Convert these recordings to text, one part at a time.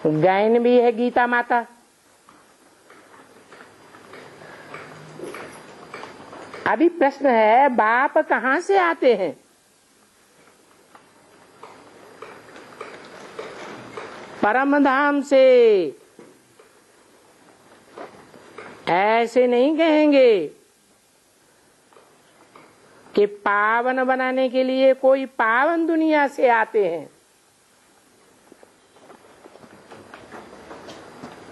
गायन भी है गीता माता। अभी प्रश्न है, बाप कहाँ से आते हैं? परम धाम से। ऐसे नहीं कहेंगे कि पावन बनाने के लिए कोई पावन दुनिया से आते हैं।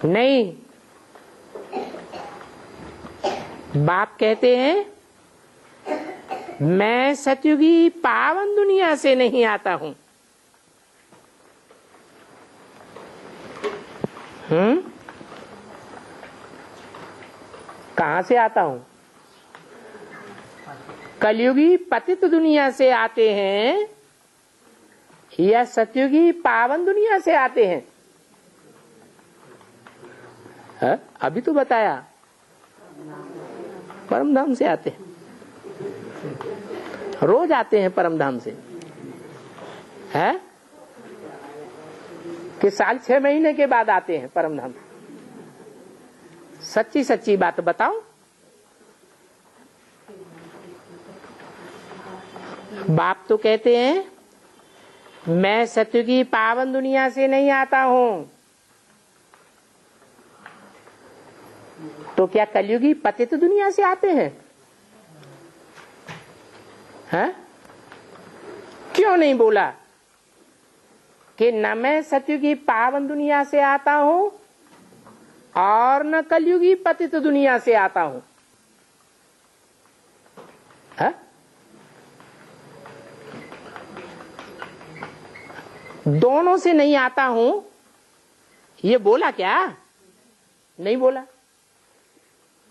नहीं, बाप कहते हैं मैं सतयुगी पावन दुनिया से नहीं आता हूं। कहां से आता हूं? कलयुगी पतित दुनिया से आते हैं या सतयुगी पावन दुनिया से आते हैं? अभी तो बताया परम धाम से आते हैं। रोज आते हैं परम धाम से, है कि साल 6 महीने के बाद आते हैं परम धाम? सच्ची सच्ची बात बताओ। बाप तो कहते हैं मैं सतयुगी पावन दुनिया से नहीं आता हूं। तो क्या कलयुगी पतित दुनिया से आते हैं? हैं? क्यों नहीं बोला कि न मैं सतयुगी पावन दुनिया से आता हूं और न कलयुगी पतित दुनिया से आता हूं? है? दोनों से नहीं आता हूं, ये बोला क्या? नहीं बोला।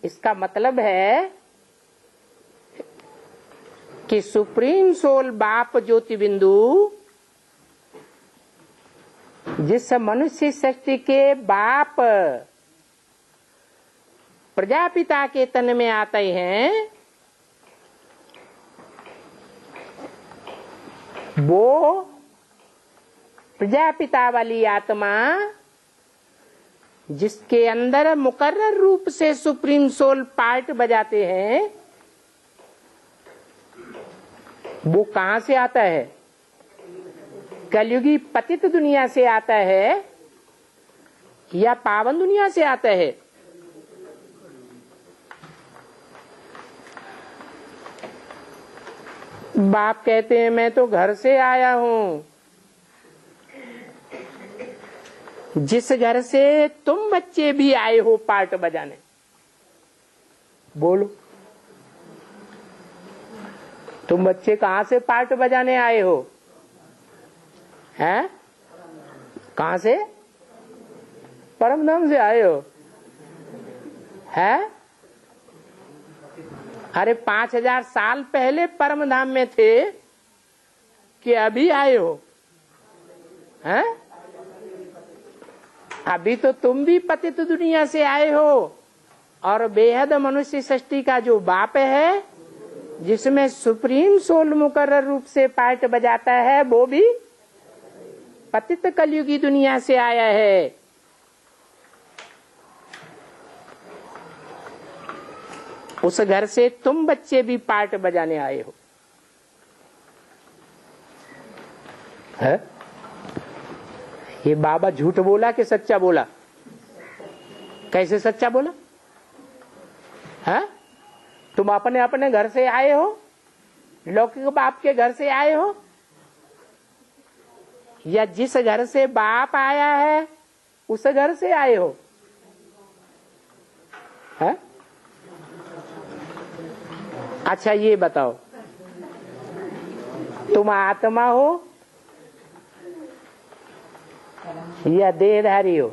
इसका मतलब है कि सुप्रीम सोल बाप ज्योति बिंदु जिस मनुष्य सृष्टि के बाप प्रजापिता के तन में आते हैं, वो प्रजापिता वाली आत्मा जिसके अंदर मुकर्रर रूप से सुप्रीम सोल पार्ट बजाते हैं, वो कहां से आता है? कलयुगी पतित दुनिया से आता है या पावन दुनिया से आता है? बाप कहते हैं मैं तो घर से आया हूं। जिस घर से तुम बच्चे भी आए हो पार्ट बजाने, बोलो तुम बच्चे कहां से पार्ट बजाने आए हो? हैं? कहां से? परम धाम से आए हो? हैं? अरे 5000 साल पहले परम धाम में थे कि अभी आए हो? हैं? अभी तो तुम भी पतित दुनिया से आए हो और बेहद मनुष्य सृष्टि का जो बाप है, जिसमें सुप्रीम सोल मुकर्रर रूप से पार्ट बजाता है, वो भी पतित कलयुगी दुनिया से आया है। उस घर से तुम बच्चे भी पार्ट बजाने आए हो। है? ये बाबा झूठ बोला कि सच्चा बोला? कैसे सच्चा बोला? है? तुम अपने अपने घर से आए हो, लौकिक बाप के घर से आए हो, या जिस घर से बाप आया है उस घर से आए हो? है? अच्छा ये बताओ, तुम आत्मा हो या देहधारी हो?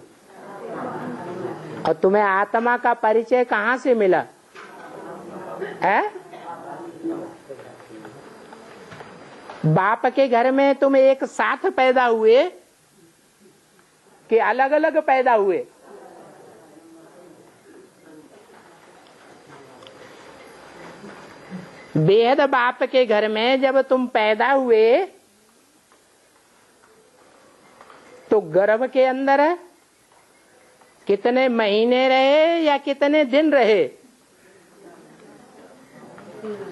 और तुम्हें आत्मा का परिचय कहां से मिला? है? बाप के घर में तुम एक साथ पैदा हुए कि अलग अलग पैदा हुए? बेहद बाप के घर में जब तुम पैदा हुए तो गर्भ के अंदर कितने महीने रहे या कितने दिन रहे?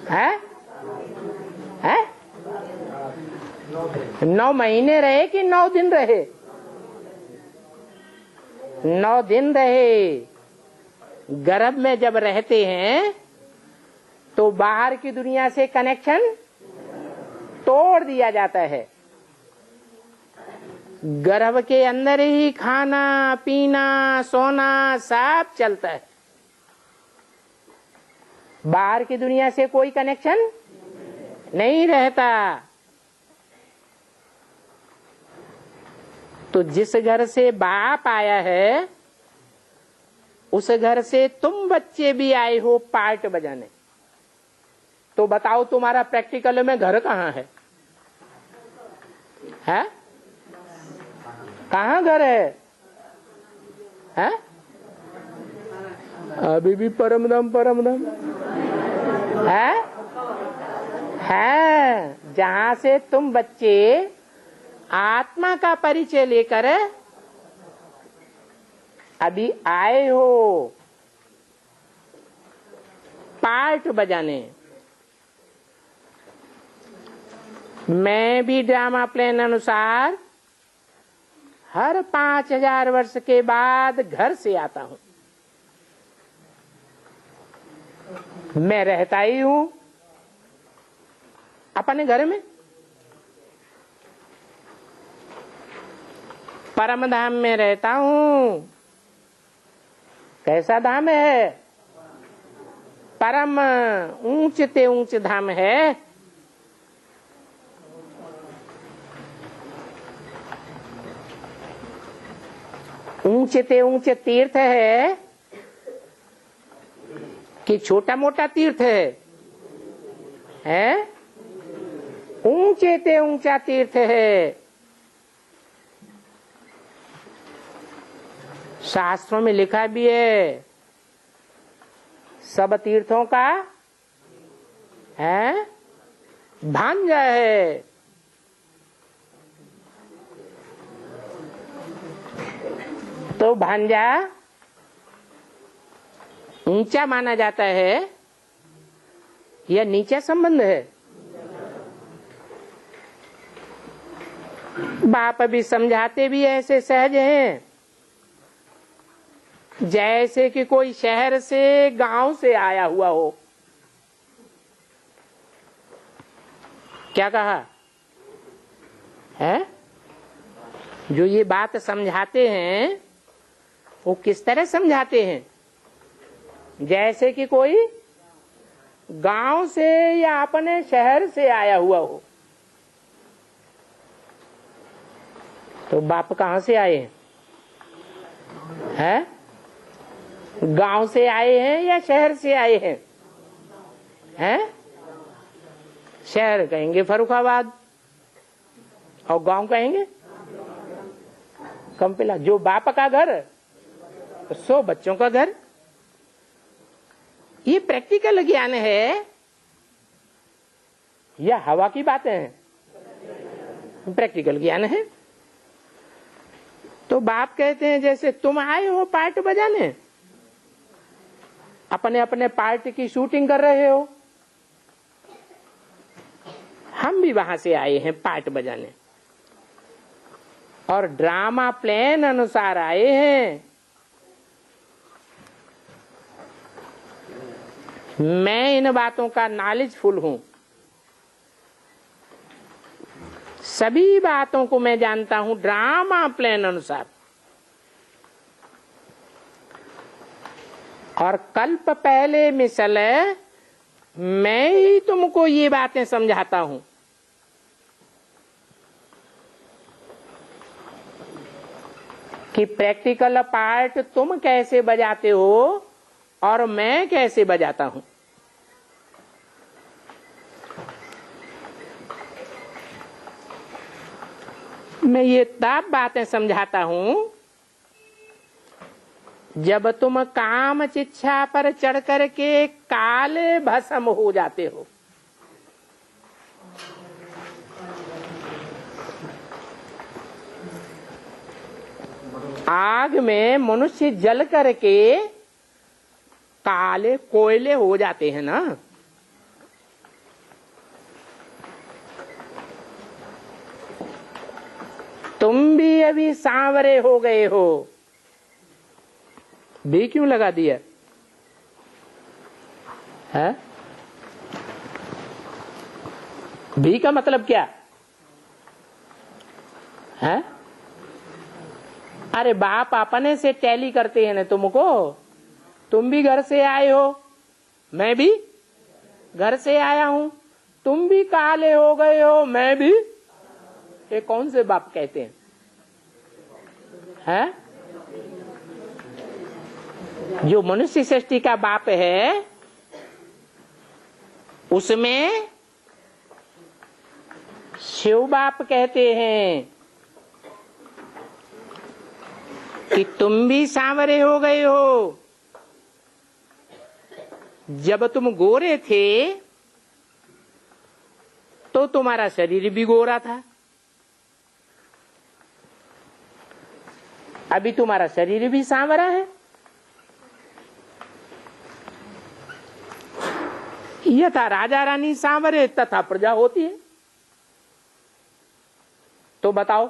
हैं? हैं? 9 महीने रहे कि 9 दिन रहे? 9 दिन रहे। गर्भ में जब रहते हैं तो बाहर की दुनिया से कनेक्शन तोड़ दिया जाता है। गर्भ के अंदर ही खाना पीना सोना सब चलता है। बाहर की दुनिया से कोई कनेक्शन नहीं रहता। तो जिस घर से बाप आया है उस घर से तुम बच्चे भी आए हो पार्ट बजाने। तो बताओ तुम्हारा प्रैक्टिकल में घर कहाँ है? हैं? कहाँ घर है? हैं? अभी भी परमधाम परमधाम है जहां से तुम बच्चे आत्मा का परिचय लेकर अभी आए हो पार्ट बजाने। मैं भी ड्रामा प्लान अनुसार हर 5000 वर्ष के बाद घर से आता हूं। मैं रहता ही हूं अपने घर में। परम धाम में रहता हूं। कैसा धाम है? परम ऊंचते ऊंच धाम है। ऊंचते ऊंच तीर्थ है कि छोटा मोटा तीर्थ है? ऊंचे ते ऊंचा तीर्थ है। शास्त्रों में लिखा भी है सब तीर्थों का है भांजा है। तो भांजा ऊंचा माना जाता है या नीचा संबंध है? बाप भी समझाते भी ऐसे सहज हैं जैसे कि कोई शहर से गांव से आया हुआ हो। क्या कहा है? जो ये बात समझाते हैं वो किस तरह समझाते हैं? जैसे कि कोई गांव से या अपने शहर से आया हुआ हो। तो बाप कहां से आए हैं? गांव से आए हैं या शहर से आए हैं? हैं? शहर कहेंगे फर्रुखाबाद और गांव कहेंगे कंपिला। जो बाप का घर सो बच्चों का घर। ये प्रैक्टिकल ज्ञान है या हवा की बातें हैं? प्रैक्टिकल ज्ञान है। तो बाप कहते हैं जैसे तुम आए हो पार्ट बजाने, अपने अपने पार्ट की शूटिंग कर रहे हो, हम भी वहां से आए हैं पार्ट बजाने और ड्रामा प्लान अनुसार आए हैं। मैं इन बातों का नॉलेजफुल हूं। सभी बातों को मैं जानता हूं ड्रामा प्लान अनुसार। और कल्प पहले मिसल मैं ही तुमको ये बातें समझाता हूं। कि प्रैक्टिकल पार्ट तुम कैसे बजाते हो और मैं कैसे बजाता हूं। मैं ये तब बातें समझाता हूं जब तुम काम चिच्छा पर चढ़ करके काले भस्म हो जाते हो। आग में मनुष्य जल करके काले कोयले हो जाते हैं ना। तुम भी अभी सांवरे हो गए हो। भी क्यों लगा दिया है? भी का मतलब क्या है? अरे बाप अपने से टैली करते हैं ना तुमको। तुम भी घर से आए हो, मैं भी घर से आया हूं। तुम भी काले हो गए हो, मैं भी। ये कौन से बाप कहते हैं? है? जो मनुष्य सृष्टि का बाप है उसमें शिव बाप कहते हैं कि तुम भी सांवरे हो गए हो। जब तुम गोरे थे तो तुम्हारा शरीर भी गोरा था, अभी तुम्हारा शरीर भी सांवरा है। यथा राजा रानी सांवरे तथा प्रजा होती है। तो बताओ,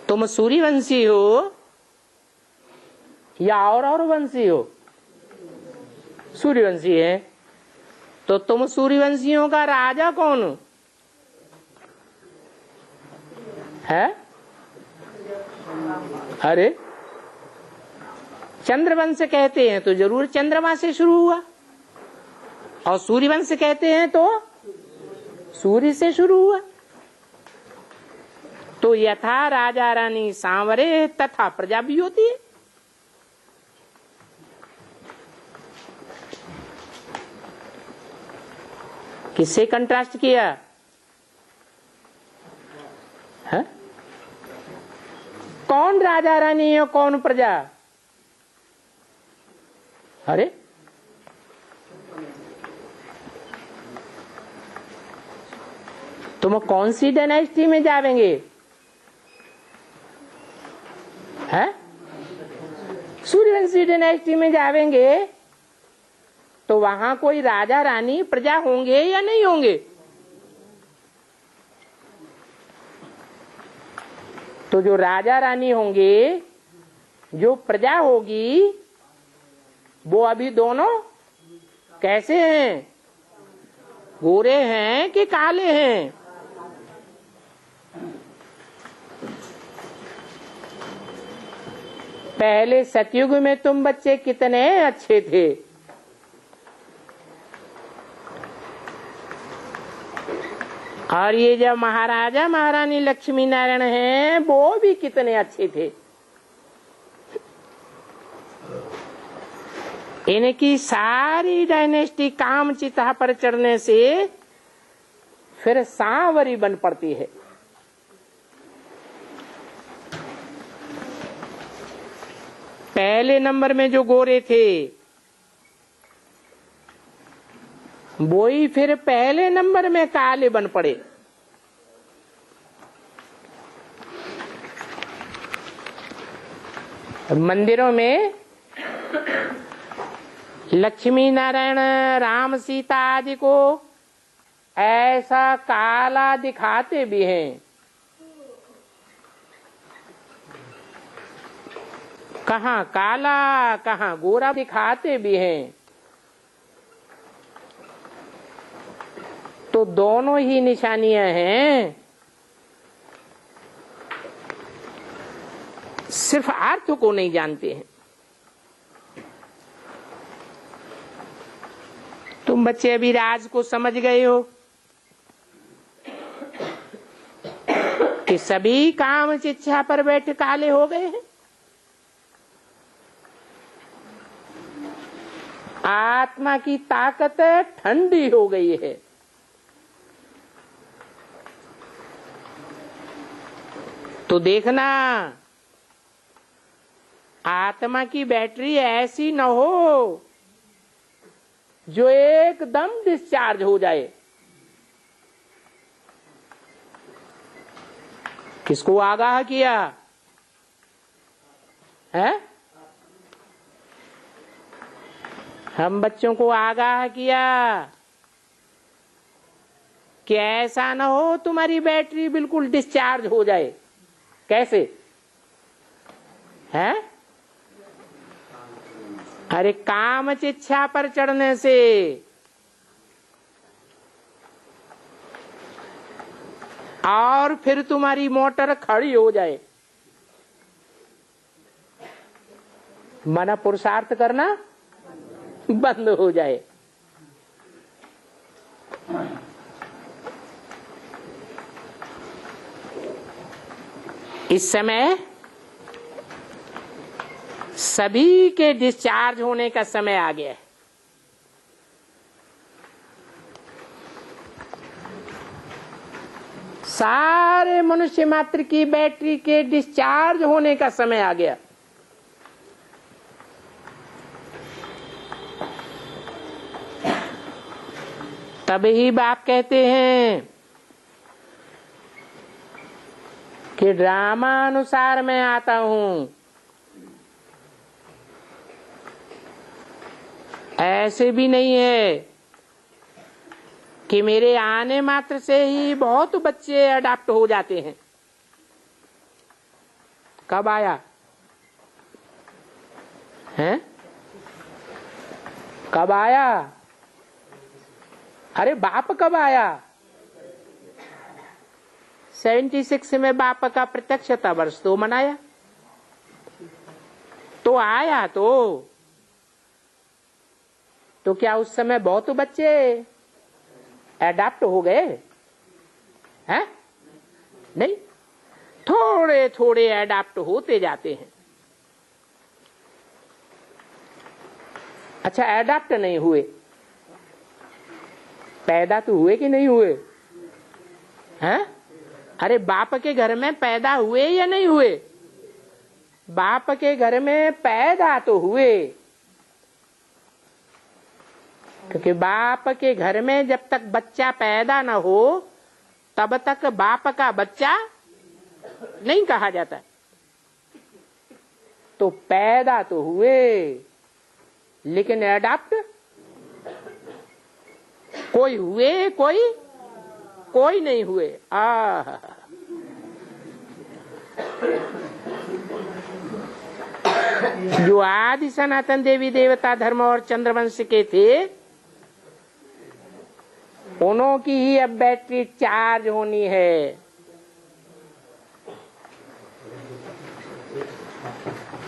तुम सूर्यवंशी हो या और वंशी हो? सूर्यवंशी है। तो तुम सूर्यवंशियों का राजा कौन है? अरे चंद्रवंश कहते हैं तो जरूर चंद्रमा से शुरू हुआ, और सूर्यवंश कहते हैं तो सूर्य से शुरू हुआ। तो यथा राजा रानी सांवरे तथा प्रजा भी होती है। किससे कंट्रास्ट किया है? कौन राजा रानी है, कौन प्रजा? अरे तुम कौन सी डायनेस्टी में जावेंगे? है? सूर्यवंशी डायनेस्टी में जावेंगे तो वहां कोई राजा रानी प्रजा होंगे या नहीं होंगे? तो जो राजा रानी होंगे, जो प्रजा होगी, वो अभी दोनों कैसे हैं? गोरे हैं कि काले हैं? पहले सतयुग में तुम बच्चे कितने अच्छे थे, और ये जब महाराजा महारानी लक्ष्मी नारायण हैं वो भी कितने अच्छे थे। इनकी सारी डायनेस्टी काम चिता पर चढ़ने से फिर सांवरी बन पड़ती है। पहले नंबर में जो गोरे थे वो ही फिर पहले नंबर में काले बन पड़े। मंदिरों में लक्ष्मी नारायण राम सीता आदि को ऐसा काला दिखाते भी हैं, कहाँ काला कहाँ गोरा दिखाते भी हैं। तो दोनों ही निशानियां हैं, सिर्फ अर्थ को नहीं जानते हैं। तुम बच्चे अभी राज को समझ गए हो कि सभी काम शिक्षा पर बैठ काले हो गए हैं। आत्मा की ताकत ठंडी हो गई है। तो देखना, आत्मा की बैटरी ऐसी न हो जो एकदम डिस्चार्ज हो जाए, कि किसको आगाह किया है? हम बच्चों को आगाह किया कि ऐसा ना हो तुम्हारी बैटरी बिल्कुल डिस्चार्ज हो जाए। कैसे है? अरे कामच इच्छा पर चढ़ने से। और फिर तुम्हारी मोटर खड़ी हो जाए। मना पुरुषार्थ करना बंद हो जाए। इस समय सभी के डिस्चार्ज होने का समय आ गया है। सारे मनुष्य मात्र की बैटरी के डिस्चार्ज होने का समय आ गया। तभी बाप कहते हैं कि ड्रामा अनुसार मैं आता हूं। ऐसे भी नहीं है कि मेरे आने मात्र से ही बहुत बच्चे अडॉप्ट हो जाते हैं। कब आया है? कब आया? अरे बाप कब आया? 76 में बाप का प्रत्यक्षता वर्ष तो मनाया, तो आया तो क्या उस समय बहुत बच्चे एडाप्ट हो गए हैं? नहीं, थोड़े थोड़े एडाप्ट होते जाते हैं। अच्छा, एडाप्ट नहीं हुए, पैदा तो हुए कि नहीं हुए हैं? अरे बाप के घर में पैदा हुए या नहीं हुए? बाप के घर में पैदा तो हुए, क्योंकि बाप के घर में जब तक बच्चा पैदा न हो तब तक बाप का बच्चा नहीं कहा जाता। तो पैदा तो हुए, लेकिन एडाप्ट कोई हुए, कोई नहीं हुए। जो आदि सनातन देवी देवता धर्म और चंद्रवंश के थे, उन्हों की ही अब बैटरी चार्ज होनी है।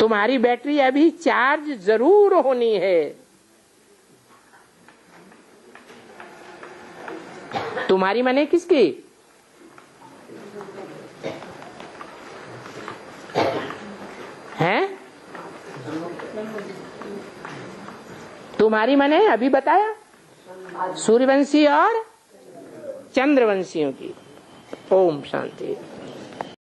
तुम्हारी बैटरी अभी चार्ज जरूर होनी है। तुम्हारी माने किसकी? हैं? तुम्हारी माने अभी बताया सूर्यवंशी और चंद्रवंशियों की। ओम शांति।